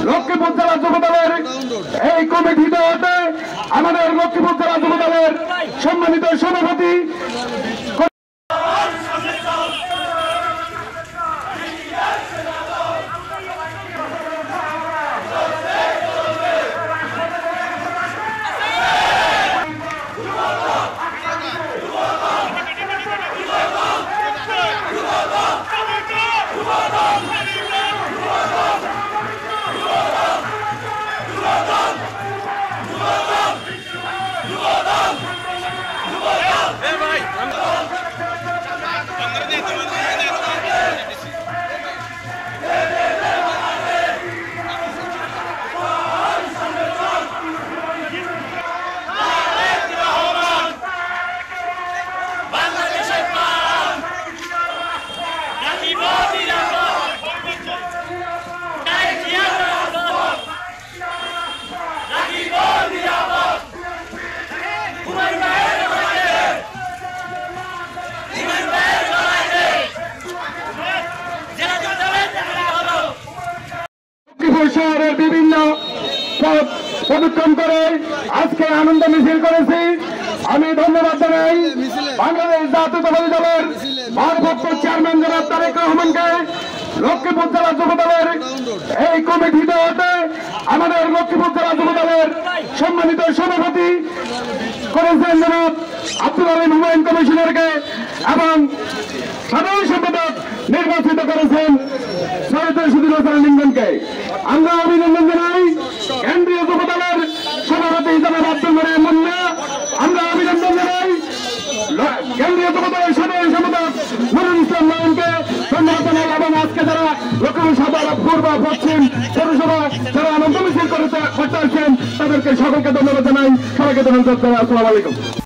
লক্ষ্মীপুর জেলা যুব দলের এই কমিটিতে হতে আমাদের লক্ষ্মীপুর জেলা যুব দলের সম্মানিত সভাপতি শহরের বিভিন্ন পথ প্রদক্ষিণ করে আজকে আনন্দ মিছিল করেছি। আমি ধন্যবাদ জানাই বাংলাদেশ জাতীয়তাবাদী দলের ভারপ্রাপ্ত চেয়ারম্যান জনাব তারেক রহমানকে, লক্ষ্মীপুর জেলা যুব দলের এই কমিটিতে হতে আমাদের লক্ষ্মীপুর জেলা যুব দলের সম্মানিত সভাপতি করেছেন জনাব আব্দুল আলীম হুমায়ুন কমিশনারকে এবং সাধারণ সম্পাদক নির্বাচিত করেছেন সৈয়দ রশিদুল হাসান লিঙ্গনকে। আমরা অভিনন্দন জানাই কেন্দ্রীয় যুব দলের সভাপতি হিসাবে আব্দুল মারিয়াম মুন্না। আমরা অভিনন্দন জানাই কেন্দ্রীয় যুব দলের সাধারণ সম্পাদক নুরুল ইসলাম নয়নকে ধন্যবাদ জানাই এবং আজকে যারা লক্ষ্মীপুর সদর পূর্ব পশ্চিম পৌরসভা যারা আনন্দ মিছিল করতে আসছেন তাদেরকে সকলকে ধন্যবাদ জানাই। সবাইকে ধন্যবাদ জানাই। আসসালামু আলাইকুম।